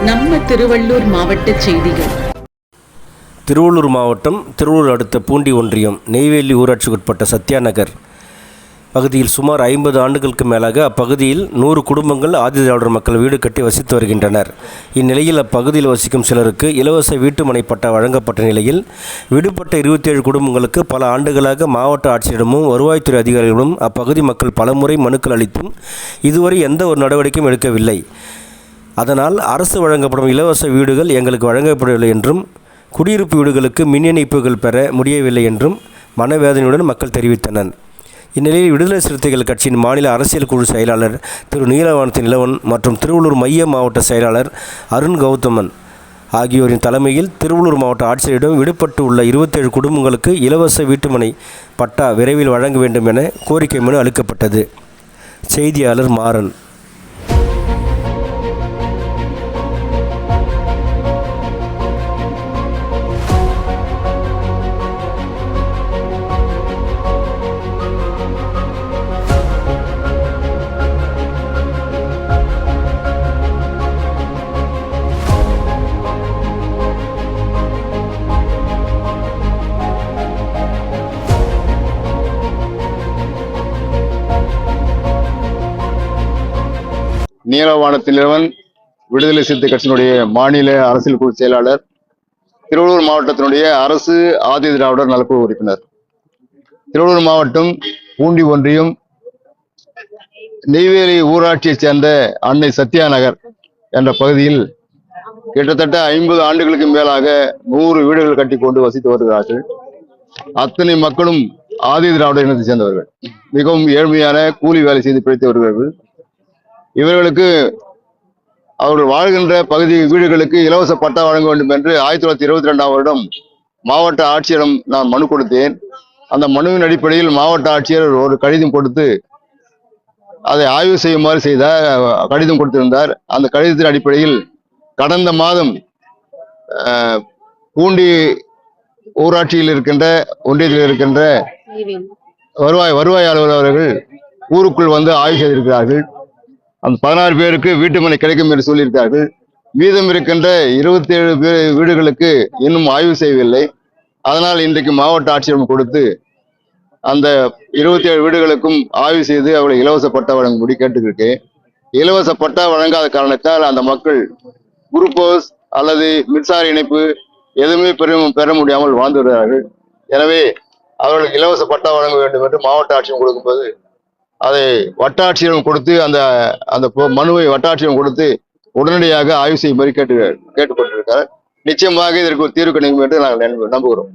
நம்ம திருவள்ளூர் மாவட்ட செய்திகள். திருவள்ளூர் மாவட்டம் திருவள்ளூர் அடுத்த பூண்டி ஒன்றியம் நெய்வேலி ஊராட்சிக்குட்பட்ட சத்யா நகர் பகுதியில் சுமார் 50 ஆண்டுகளுக்கு மேலாக அப்பகுதியில் 100 குடும்பங்கள் ஆதிதிராவிடர் மக்கள் வீடு கட்டி வசித்து வருகின்றனர். இந்நிலையில் அப்பகுதியில் வசிக்கும் சிலருக்கு இலவச வீட்டுமனை பட்டா வழங்கப்பட்ட நிலையில் விடுபட்ட 27 குடும்பங்களுக்கு பல ஆண்டுகளாக மாவட்ட ஆட்சியரிடமும் வருவாய்த்துறை அதிகாரிகளிடம் அப்பகுதி மக்கள் பலமுறை மனுக்கள் அளித்தும் இதுவரை எந்த ஒரு நடவடிக்கையும் எடுக்கவில்லை. அதனால் அரசு வழங்கப்படும் இலவச வீடுகள் எங்களுக்கு வழங்கப்படவில்லை என்றும் குடியிருப்பு வீடுகளுக்கு மின் இணைப்புகள் பெற முடியவில்லை என்றும் மனவேதனையுடன் மக்கள் தெரிவித்தனர். இந்நிலையில் விடுதலை சிறுத்தைகள் கட்சியின் மாநில அரசியல் குழு செயலாளர் திரு நீலவானத்தின் இளவன் மற்றும் திருவள்ளூர் மைய மாவட்ட செயலாளர் அருண் கௌதமன் ஆகியோரின் தலைமையில் திருவள்ளூர் மாவட்ட ஆட்சியரிடம் விடுபட்டு உள்ள 27 குடும்பங்களுக்கு இலவச வீட்டுமனை பட்டா விரைவில் வழங்க வேண்டும் என கோரிக்கை மனு அளிக்கப்பட்டது. செய்தியாளர் மாறன். நீலவானத்திலிருவன் விடுதலை சிறுத்தை கட்சியினுடைய மாநில அரசியல் குழு செயலாளர், திருவள்ளூர் மாவட்டத்தினுடைய அரசு ஆதி திராவிடர் நலக்குழு உறுப்பினர். திருவள்ளூர் மாவட்டம் பூண்டி ஒன்றியம் நெய்வேலி ஊராட்சியைச் சேர்ந்த அன்னை சத்யா நகர் என்ற பகுதியில் கிட்டத்தட்ட 50 ஆண்டுகளுக்கு மேலாக 100 வீடுகள் கட்டி கொண்டு வசித்து வருகிறார்கள். அத்தனை மக்களும் ஆதி திராவிடர் இனத்தை சேர்ந்தவர்கள். மிகவும் ஏழ்மையான கூலி வேலை செய்து பிழைத்து வருகிறார்கள். இவர்களுக்கு அவர்கள் வாழ்கின்ற பகுதி வீடுகளுக்கு இலவச பட்டா வழங்க வேண்டும் என்று 1922ஆம் வருடம் மாவட்ட ஆட்சியரிடம் நான் மனு கொடுத்தேன். அந்த மனுவின் அடிப்படையில் மாவட்ட ஆட்சியர் ஒரு கடிதம் கொடுத்து அதை ஆய்வு செய்யுமாறு கடிதம் கொடுத்திருந்தார். அந்த கடிதத்தின் அடிப்படையில் கடந்த மாதம் பூண்டி ஊராட்சியில் இருக்கின்ற ஒன்றியத்தில் இருக்கின்ற வருவாய் அலுவலர் அவர்கள் ஊருக்குள் வந்து ஆய்வு செய்திருக்கிறார்கள். அந்த 16 பேருக்கு வீட்டுமனை கிடைக்கும் என்று சொல்லியிருக்கார்கள். மீதம் இருக்கின்ற 27 வீடுகளுக்கு இன்னும் ஆய்வு செய்யவில்லை. அதனால் இன்றைக்கு மாவட்ட ஆட்சியரிடம் கொடுத்து அந்த 27 வீடுகளுக்கும் ஆய்வு செய்து அவர்களை இலவச பட்டா வழங்கும்படி கேட்டுக்கிருக்கேன். இலவச பட்டா வழங்காத காரணத்தால் அந்த மக்கள் குருப்போஸ் அல்லது மின்சார இணைப்பு எதுவுமே பெற முடியாமல் வாழ்ந்து வருகிறார்கள். எனவே அவர்களுக்கு இலவச பட்டா வழங்க வேண்டும் என்று மாவட்ட ஆட்சியம் கொடுக்கும்போது அதை வட்டாட்சியரிடம் கொடுத்து அந்த மனுவை வட்டாட்சியரிடம் கொடுத்து உடனடியாக ஆய்வு செய்யும்படி கேட்டுக்கொண்டிருக்கிறார். நிச்சயமாக இதற்கு ஒரு தீர்வு கிடைக்கும் என்று நாங்கள் நம்புகிறோம்.